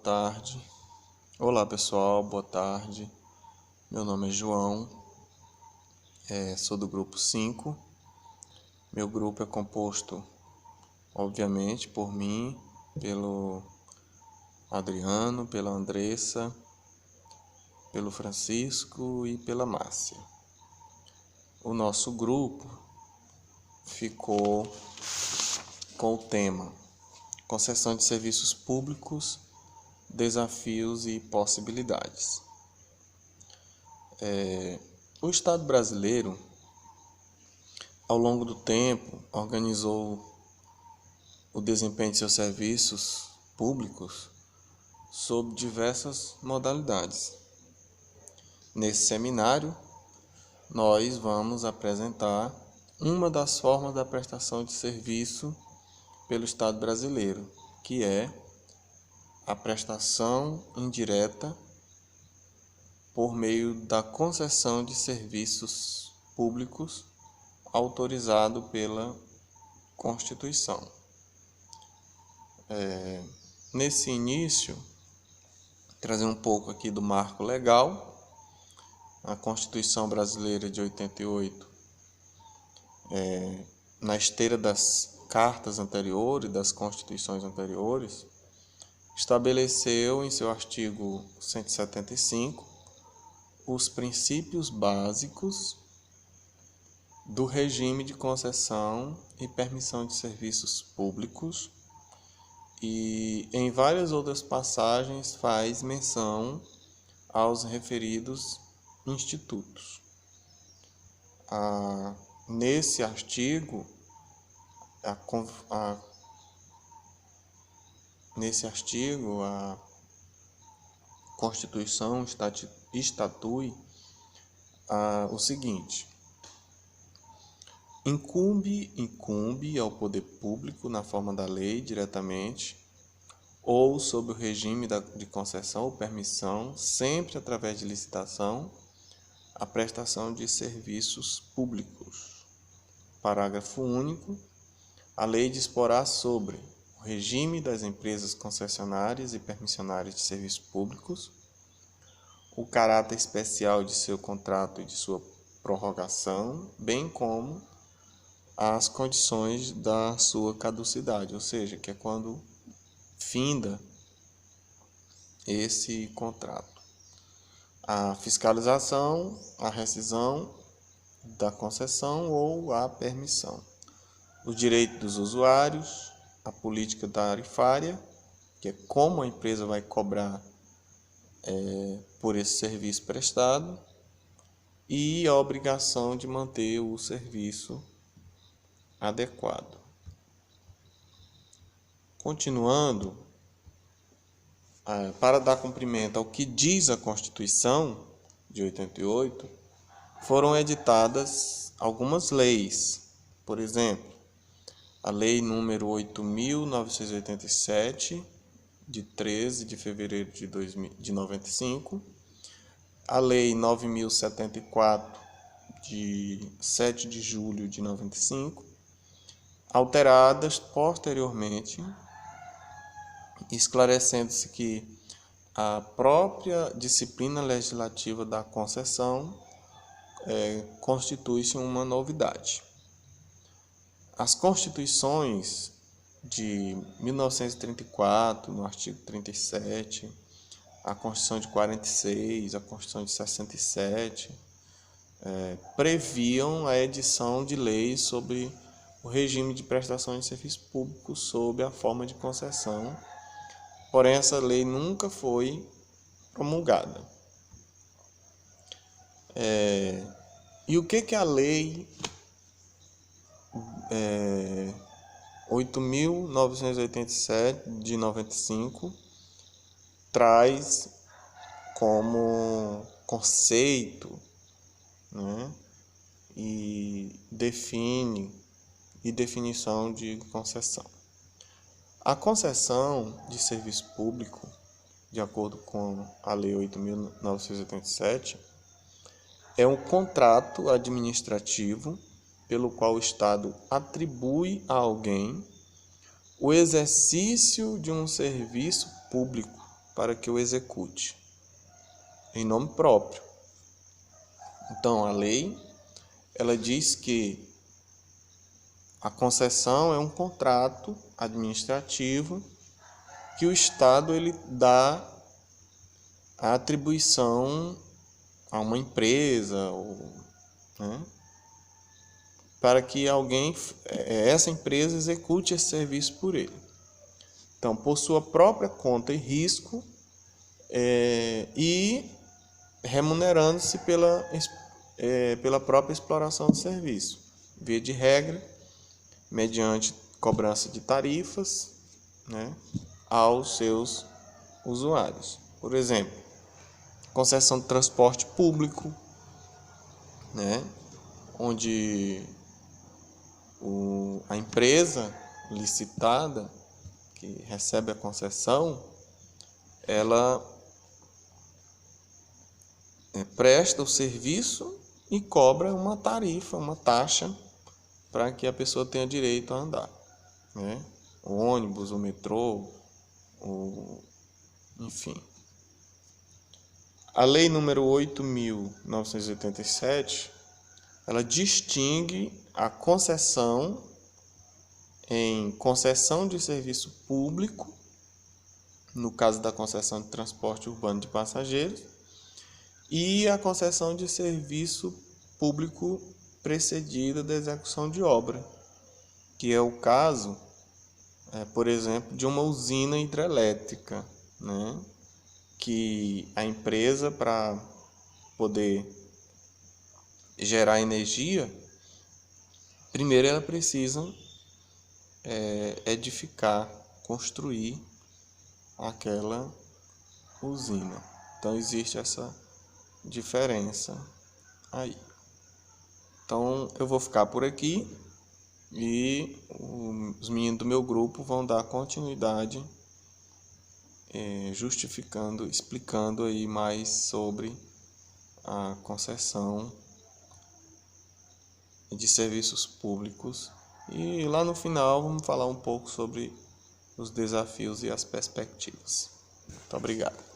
tarde. Olá pessoal, boa tarde. Meu nome é João, sou do grupo 5. Meu grupo é composto, obviamente, por mim, pelo Adriano, pela Andressa, pelo Francisco e pela Márcia. O nosso grupo ficou com o tema Concessão de Serviços Públicos, Desafios e Possibilidades. O Estado brasileiro, ao longo do tempo, organizou o desempenho de seus serviços públicos sob diversas modalidades. Nesse seminário, nós vamos apresentar uma das formas da prestação de serviço pelo Estado brasileiro, que é a prestação indireta por meio da concessão de serviços públicos autorizado pela Constituição. Nesse início, trazer um pouco aqui do marco legal. A Constituição brasileira de 88, na esteira das cartas anteriores, das constituições anteriores, estabeleceu em seu artigo 175 os princípios básicos do regime de concessão e permissão de serviços públicos e em várias outras passagens faz menção aos referidos institutos. Nesse artigo, a Constituição estatui o seguinte: incumbe ao poder público, na forma da lei, diretamente, ou sob o regime de concessão ou permissão, sempre através de licitação, a prestação de serviços públicos. Parágrafo único. A lei disporá sobre o regime das empresas concessionárias e permissionárias de serviços públicos, o caráter especial de seu contrato e de sua prorrogação, bem como as condições da sua caducidade, ou seja, que é quando finda esse contrato. A fiscalização, a rescisão da concessão ou a permissão. Os direitos dos usuários, a política tarifária, que é como a empresa vai cobrar por esse serviço prestado, e a obrigação de manter o serviço adequado. Continuando, para dar cumprimento ao que diz a Constituição de 88, foram editadas algumas leis. Por exemplo, a Lei número 8.987, de 13 de fevereiro de 95, a Lei 9.074, de 7 de julho de 95, alteradas posteriormente, esclarecendo-se que a própria disciplina legislativa da concessão constitui-se uma novidade. As constituições de 1934, no artigo 37, a Constituição de 46, a Constituição de 67, previam a edição de leis sobre o regime de prestação de serviços públicos sob a forma de concessão, porém essa lei nunca foi promulgada. E o que a lei 8.987 de 95 traz como conceito, né, e definição de concessão? A concessão de serviço público, de acordo com a Lei 8.987, é um contrato administrativo pelo qual o Estado atribui a alguém o exercício de um serviço público para que o execute, em nome próprio. Então, a lei, ela diz que a concessão é um contrato administrativo que o Estado ele dá a atribuição a uma empresa, né, para que essa empresa execute esse serviço por ele. Então, por sua própria conta e risco, e remunerando-se pela própria exploração do serviço, via de regra, mediante cobrança de tarifas, né, aos seus usuários. Por exemplo, concessão de transporte público, né, onde a empresa licitada que recebe a concessão, ela presta o serviço e cobra uma tarifa, uma taxa, para que a pessoa tenha direito a andar, né? O ônibus, o metrô, enfim. A lei número 8.987, ela distingue a concessão em concessão de serviço público, no caso da concessão de transporte urbano de passageiros, e a concessão de serviço público precedida da execução de obra, que é o caso, por exemplo, de uma usina hidrelétrica, né, que a empresa, para poder gerar energia, primeiro ela precisa edificar, construir aquela usina. Então existe essa diferença aí. Então eu vou ficar por aqui e os meninos do meu grupo vão dar continuidade, justificando, explicando aí mais sobre a concessão de serviços públicos. E lá no final vamos falar um pouco sobre os desafios e as perspectivas. Muito obrigado.